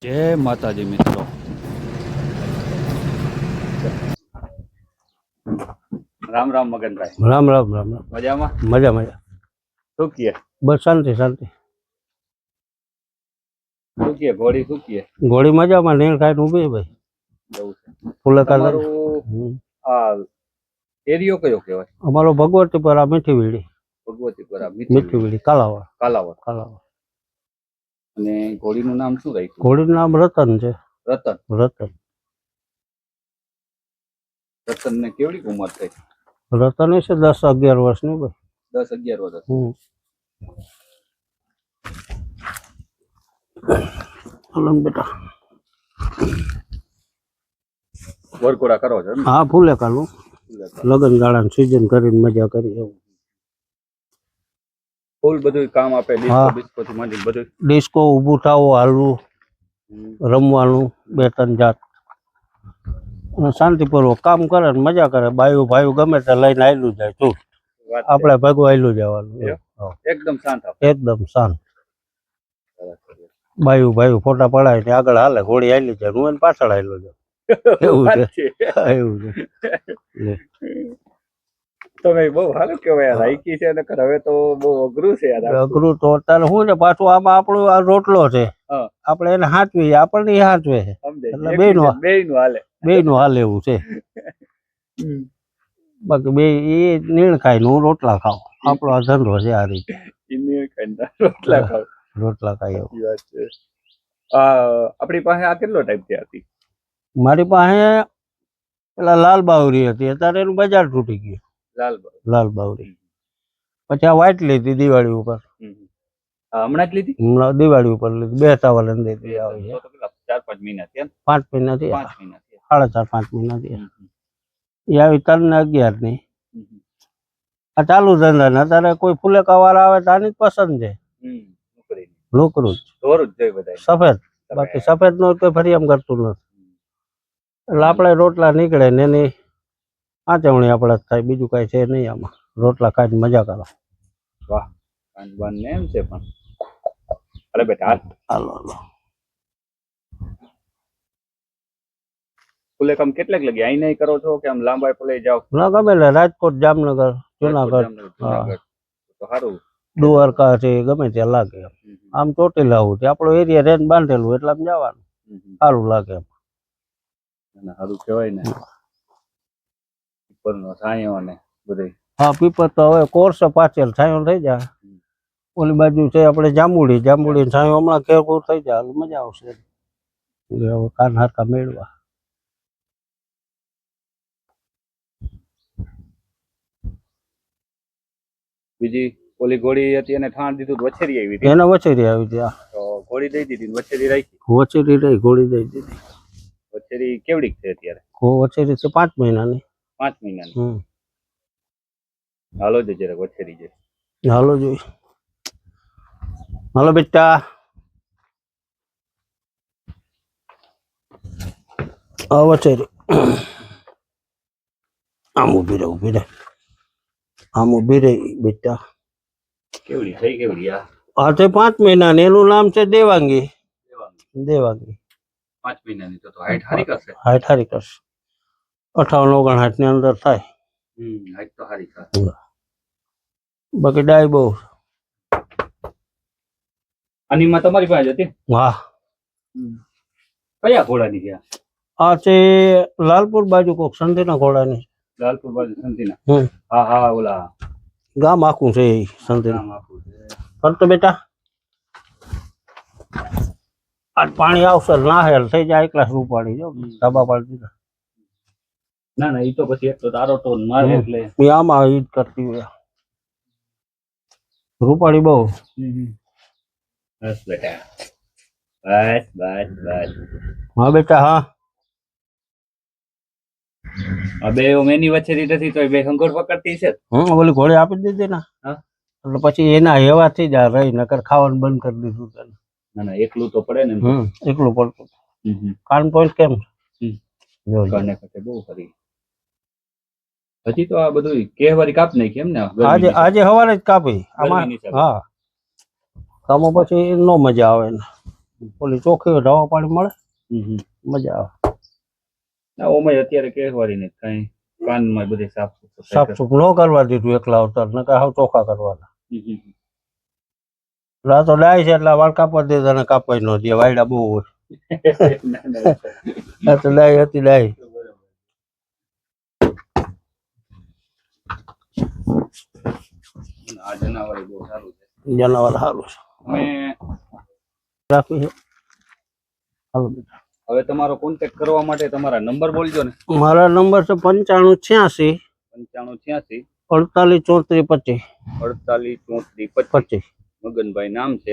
જય માતાજી મિત્રો. રામ રામ મગનભાઈ. રામ રામ રામ રામ. મજામાં? મજા મજા. શું કીએ? બસ શાંતિ શાંતિ. શું કીએ? ઘોડી શું કીએ? ઘોડી મજામાં નીણ ખાઈને ઊભી ભાઈ. એવું છે. ફુલેકા તમારું આ એરિયો કયો કહેવાય? અમારો ભગવતીપરા મીઠી વીડી. ભગવતીપરા મીઠી વીડી કાલાવડ. કાલાવડ. કાલાવડ. અને ઘોડીનું નામ શું રાખ્યું? ઘોડીનું નામ રતન છે. રતન. રતન. રતન ને કેવડી ઉંમર થઈ? રતન છે 10-11 વર્ષની ભાઈ. 10-11 વર્ષ. હલો બેટા. વરઘોડા કરો છો? હા ફુલેકાનું લગન ગાળાનું સિઝન કરીને મજા કરી. એવું ફૂલ બધું કામ આપે. ડિસ્કો થી માંડી બધું. ડિસ્કો ઊભું થાવું, હાલવું, રમવાનું 2-3 જાત અને શાંતિપૂર્વક કામ કરે ને મજા કરે. બાયું ભાઈ ગમે તે લઈને આયલું જાય. તું આપણે ભેગું આયલું જવાનું. એકદમ શાંત. એકદમ શાંત. બાયું ભાઈ ફોટા પડાય આગળ હાલે. ઘોડી આયલી જાય, હું એને પાછળ આયલો જાઉં. એવું છે. એવું છે. તમે બહુ સારું કહેવાય. રાઈકી છે નકર હવે તો બહુ અઘરું છે યાર. અઘરું તો અત્યારે શું છે પાછું આમાં આપણું આ રોટલો છે. આપણે એને હાચવી, આપણને હાચવે છે. એટલે બેયનું હાલે. બેયનું હાલે એવું છે. બાકી બે એ નીણ ખાય ને હું રોટલા ખાવ. આપણો આ ધંધો છે આ રીતે. રોટલા ખાય એવું. આપણી પાસે આ કેટલો ટાઈમ થી હતી? મારી પાસે પેલા લાલ બાવરી હતી, અત્યારે એનું બજાર તૂટી ગયું. લાલ બાવરી. પછી આ વાઇટ લીધી દિવાળી ઉપર. હમણાં જ લીધી? હમણાં દિવાળી ઉપર લીધી. 2 સવાલ લીધી. આવી 4-5 મહિના થયા. 5 મહિના થયા. 4.5-5 મહિના થયા. એ આવી 3 ને 11 ની. આ ચાલુ ધંધા ને અત્યારે કોઈ ફુલેકા વાળા આવે તો આની જ પસંદ છે. લોકરું સફેદ. બાકી સફેદ નો કોઈ ફરી એમ કરતું નથી. એટલે આપણે રોટલા નીકળે ને એની આચવણી આપણે થાય. બીજું કઈ છે નહીં આમાં. રોટલા ખાઈને મજા કરો. વાહ. ને એમ છે પણ. અરે બેટા હાલો હાલો. ફુલેકામ કેટલાક લગી અહીં નહીં કરો છો કે આમ લાંબા પુલે જાઓ? ના ગમે ને રાજકોટ, જામનગર, જુનાગઢ, તો સારું. દ્વારકા છે ગમે ત્યાં લાગે. આમ ચોટીલા આવું છે આપણો એરિયા રેન બાંધેલું એટલે આમ જવાનું સારું લાગે. સારું કહેવાય ને. પીપળનો છાંયો ને બધું. હા પીપળ તો હવે કોર્સે પાછળ છાંયો થઈ જાય. ઓલી બાજુ છે આપણે જાંબુડી. જાંબુડી છાંયો હમણાં ઘેરપૂર થઈ જાય. મજા આવશે. હવે કાન હારકા મેળવા. બીજી ઓલી ઘોડી હતી એને ઠાણ દીધું, વછેરી આવી હતી. એને વછેરી આવી હતી. તો ઘોડી દઈ દીધી, વછેરી રાખી. વછેરી રહી, ઘોડી દઈ દીધી. વછેરી કેવડી છે અત્યારે? વછેરી છે 5 મહિનાની. 5 મહિનાની. હાલો જ જરાક વછેરી છે. હાલો જોઈ. હાલો બેટા. આ વછેરી આમ ઉભી રહે, ઉભી રહે. આમ ઉભી રહી બેટા. કેવડી થઈ? કેવડી આ છે 5 મહિનાની. એનું નામ છે દેવાંગી. દેવાંગી 5 મહિનાની. તો હાઈટ સારી કરશે. હાઈટ સારી કરશે. 58-59 ની અંદર થાય. હાઈટ તો સારી કરશે. બાકી ડાય બહુ. આની માં તમારી પાસે હતી? હા. કયા ઘોડાની છે? આ છે લાલપુર બાજુ કોક સંધીના ઘોડાની. લાલપુર બાજુ સંધીના? હા હા. ઓલા ગામ આખું છે એ સંધીના. ફરતો બેટા. આજ પાણી આવશે ના હેલ થઈ જાય. 1 ગ્લાસ રૂપાડી જો ધાબા પાડી દીધા. ના ના, ઈ તો પછી એક તો તારો ટોન મારે એટલે આમાં ઈજ કરતી હોય. રૂપાડી બહુ. બસ બેટા. બસ બસ બસ. હા બેટા. હા બે મેની વચ્ચેથી નથી તો બે ખંગોળ પકડતી છે. ઓલી ઘોડી આપી દીધી ને એટલે પછી એના એવા થઈ જાય રહી. નકર ખાવાનું બંધ કરી દીધું. ના ના, એકલું તો પડે ને. એકલું પડતું. કાન પોઈન્ટ કેમ બહુ ફરી. હજી તો આ બધું કેહવારી કાપ નાખી એમ ને? આજે સવારે જ કાપી આમાં. હા આમાં પછી નો મજા આવે ને. ઓલી ચોખ્ખી હવા પાણી મળે મજા આવે. ના ઓમાં અત્યારે કહેવારી ને કઈ કાનમાં બધી સાફ સાફ સુફ ન કરવા દીધું એકલા અવતાર ને કઈ હાવ ચોખ્ખા કરવાના. આ તો ડાય છે એટલે વાળ કાપવા દીધા ને કાપાઈ ન દે વાયડા બહુ હોય. આ તો ડાય હતી ડાય. આ જનાવર બહુ સારું છે. જનાવર સારું છે. અમે રાખી છે. હાલો બેટા. હવે તમારો કોન્ટેક્ટ કરવા માટે તમારા નંબર બોલજો ને. મારા નંબર છે 9586 9586 48 34 48 34 25. મગનભાઈ નામ છે.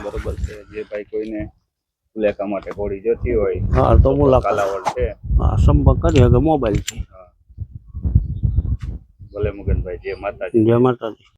બરોબર છે. જે ભાઈ કોઈને મુલાકાત માટે ઘોડી જોતી હોય હા તો મુલાકાત કાલાવડ છે. હા સંપર્ક કરી શકે મોબાઈલ છે. ભલે મગનભાઈ, જય માતાજી. જય માતાજી.